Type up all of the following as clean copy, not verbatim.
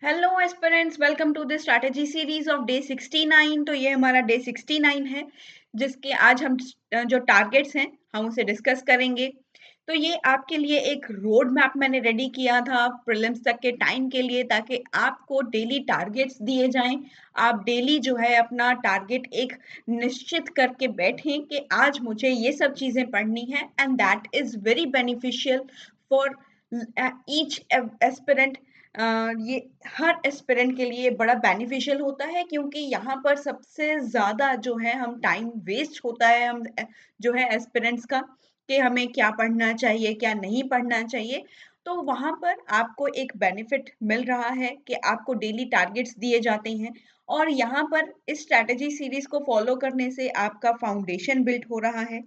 Hello aspirants, welcome to the strategy series of day 69। तो ये हमारा डे 69 है, जिसके आज हम जो टारगेट्स हैं हम उसे डिस्कस करेंगे। तो ये आपके लिए एक रोड मैप मैंने रेडी किया था प्रीलिम्स तक के टाइम के लिए, ताकि आपको डेली टारगेट्स दिए जाएं। आप डेली जो है अपना टारगेट एक निश्चित करके बैठें कि आज मुझे ये सब चीज़ें पढ़नी है, and that is very beneficial for each aspirant. ये हर एस्पिरेंट के लिए बड़ा बेनिफिशियल होता है, क्योंकि यहाँ पर सबसे ज़्यादा जो है हम टाइम वेस्ट होता है हम जो है एस्पिरेंट्स का, कि हमें क्या पढ़ना चाहिए क्या नहीं पढ़ना चाहिए। तो वहाँ पर आपको एक बेनिफिट मिल रहा है कि आपको डेली टारगेट्स दिए जाते हैं, और यहाँ पर इस स्ट्रैटेजी सीरीज को फॉलो करने से आपका फाउंडेशन बिल्ड हो रहा है।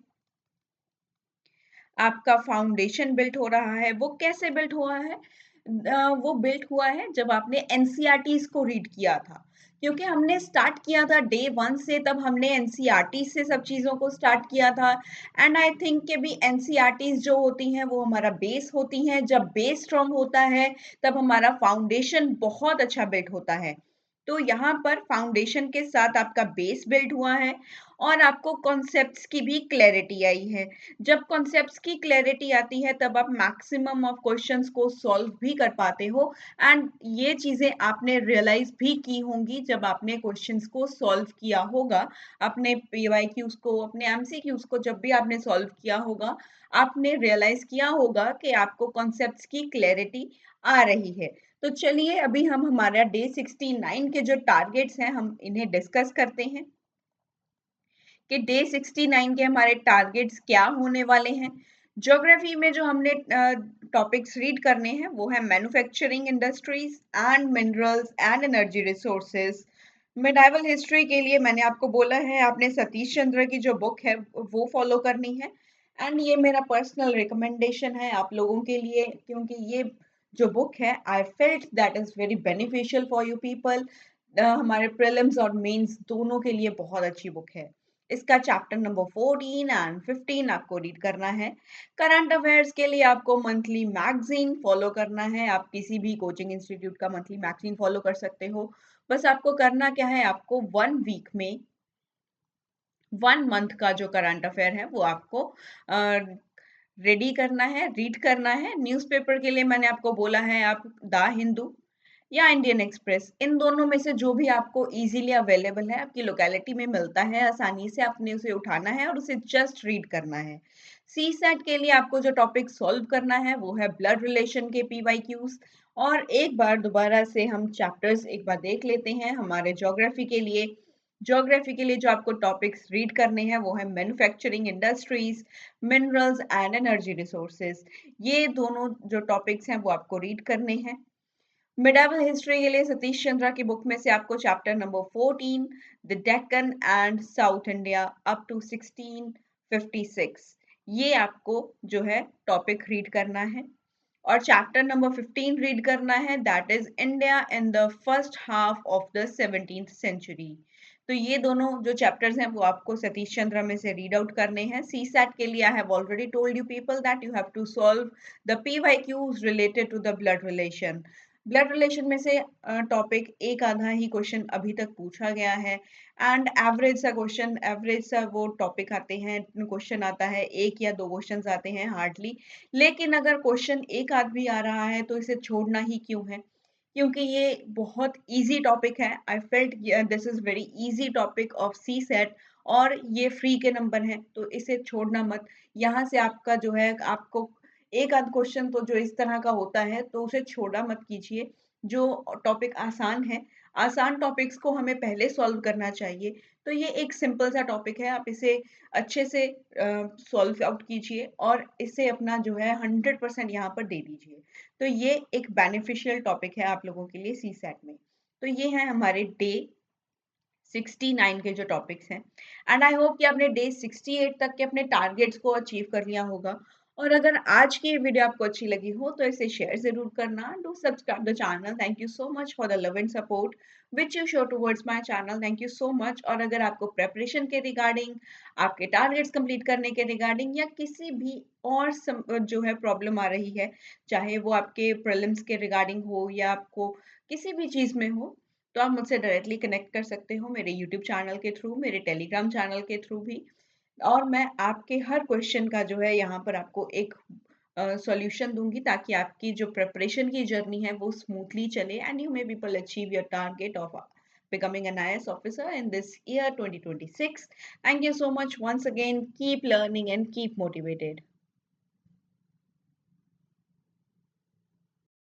आपका फाउंडेशन बिल्ड हो रहा है। वो कैसे बिल्ड हुआ है? वो बिल्ड हुआ है जब आपने एनसीईआरटीज़ को रीड किया था। क्योंकि हमने स्टार्ट किया था डे 1 से, तब हमने एनसीईआरटी से सब चीज़ों को स्टार्ट किया था। एंड आई थिंक कि भी एनसीईआरटीज़ जो होती हैं वो हमारा बेस होती हैं। जब बेस स्ट्रॉन्ग होता है तब हमारा फाउंडेशन बहुत अच्छा बिल्ड होता है। तो यहाँ पर फाउंडेशन के साथ आपका बेस बिल्ड हुआ है, और आपको कॉन्सेप्ट्स की भी क्लैरिटी आई है। जब कॉन्सेप्ट्स की क्लैरिटी आती है तब आप मैक्सिमम ऑफ क्वेश्चंस को सॉल्व भी कर पाते हो। एंड ये चीज़ें आपने रियलाइज भी की होंगी जब आपने क्वेश्चंस को सॉल्व किया होगा। अपने पीवाईक्यूज को, अपने एमसीक्यूज को जब भी आपने सॉल्व किया होगा, आपने रियलाइज किया होगा कि आपको कॉन्सेप्ट्स की क्लैरिटी आ रही है। तो चलिए अभी हम हमारा डे 69 के जो टारगेट्स हैं हम इन्हें डिस्कस करते हैं कि डे 69 के हमारे टारगेट्स क्या होने वाले हैं। ज्योग्राफी में जो हमने टॉपिक्स रीड करने हैं वो है manufacturing industries and minerals and energy resources. Medieval history के लिए मैंने आपको बोला है आपने सतीश चंद्र की जो बुक है वो फॉलो करनी है। एंड ये मेरा पर्सनल रिकमेंडेशन है आप लोगों के लिए, क्योंकि ये जो बुक है I felt that is very beneficial for you people. हमारे प्रीलिम्स और मेंस दोनों के लिए बहुत अच्छी बुक है। इसका चैप्टर नंबर 14 एंड 15 आपको रीड करना है। करंट अफेयर्स के लिए आपको मंथली मैगजीन फॉलो करना है। आप किसी भी कोचिंग इंस्टीट्यूट का मंथली मैगजीन फॉलो कर सकते हो। बस आपको करना क्या है, आपको 1 वीक में 1 मंथ का जो करंट अफेयर है वो आपको रेडी करना है, रीड करना है। न्यूज़पेपर के लिए मैंने आपको बोला है आप द हिंदू या इंडियन एक्सप्रेस, इन दोनों में से जो भी आपको इजीली अवेलेबल है, आपकी लोकेलिटी में मिलता है आसानी से, आपने उसे उठाना है और उसे जस्ट रीड करना है। सी सेट के लिए आपको जो टॉपिक सॉल्व करना है वो है ब्लड रिलेशन के पीवाईक्यूज। और एक बार दोबारा से हम चैप्टर्स एक बार देख लेते हैं हमारे ज्योग्राफी के लिए। ज्योग्राफी के लिए जो आपको टॉपिक्स रीड करने हैं वो है manufacturing industries, minerals and energy resources. ये दोनों जो टॉपिक्स हैं वो आपको रीड करने हैं। मिडावल हिस्ट्री के लिए सतीश चंद्रा की बुक में से आपको chapter number 14 the Deccan and South India up to 1656, ये आपको जो है टॉपिक रीड करना है। और चैप्टर नंबर 15 रीड करना है, that is India in the first half of the 17th century. तो ये दोनों जो चैप्टर्स हैं वो आपको सतीश चंद्र में से रीड आउट करने हैं। सी सैट के लिए I have already told you people that you have to solve the PYQs related to the blood relation. Blood relation में से टॉपिक एक आधा ही क्वेश्चन अभी तक पूछा गया है। एंड एवरेज सा क्वेश्चन, एवरेज सा वो टॉपिक आते हैं, क्वेश्चन आता है, एक या दो क्वेश्चन आते हैं हार्डली। लेकिन अगर क्वेश्चन एक आध भी आ रहा है तो इसे छोड़ना ही क्यों है, क्योंकि ये बहुत इजी टॉपिक है। I felt this is very easy topic of CSAT, और ये फ्री के नंबर हैं तो इसे छोड़ना मत। यहाँ से आपका जो है आपको एक आध क्वेश्चन तो जो इस तरह का होता है तो उसे छोड़ा मत कीजिए। जो टॉपिक आसान है, आसान टॉपिक्स को हमें पहले सॉल्व करना चाहिए। तो ये एक सिंपल सा टॉपिक है, आप इसे अच्छे से सॉल्व आउट कीजिए और इसे अपना जो है 100% यहाँ पर दे दीजिए। तो ये एक बेनिफिशियल टॉपिक है आप लोगों के लिए सी सेट में। तो ये है हमारे डे 69 के जो टॉपिक्स हैं। एंड आई होप कि आपने डे 68 तक के अपने टारगेट्स को अचीव कर लिया होगा। और अगर आज की ये वीडियो आपको अच्छी लगी हो तो इसे शेयर ज़रूर करना। Do subscribe the channel. Thank you so much for the love and support which you show towards my channel. Thank you so much. और अगर आपको प्रिपरेशन के रिगार्डिंग, आपके टारगेट्स कंप्लीट करने के रिगार्डिंग या किसी भी और जो है प्रॉब्लम आ रही है, चाहे वो आपके प्रीलिम्स के रिगार्डिंग हो या आपको किसी भी चीज़ में हो, तो आप मुझसे डायरेक्टली कनेक्ट कर सकते हो मेरे यूट्यूब चैनल के थ्रू, मेरे टेलीग्राम चैनल के थ्रू भी। और मैं आपके हर क्वेश्चन का जो है यहाँ पर आपको एक सॉल्यूशन दूंगी, ताकि आपकी जो प्रिपरेशन की जर्नी है वो स्मूथली चले and you may people achieve your target of becoming an IAS officer in this year 2026. Thank you so much once again. Keep learning and keep motivated.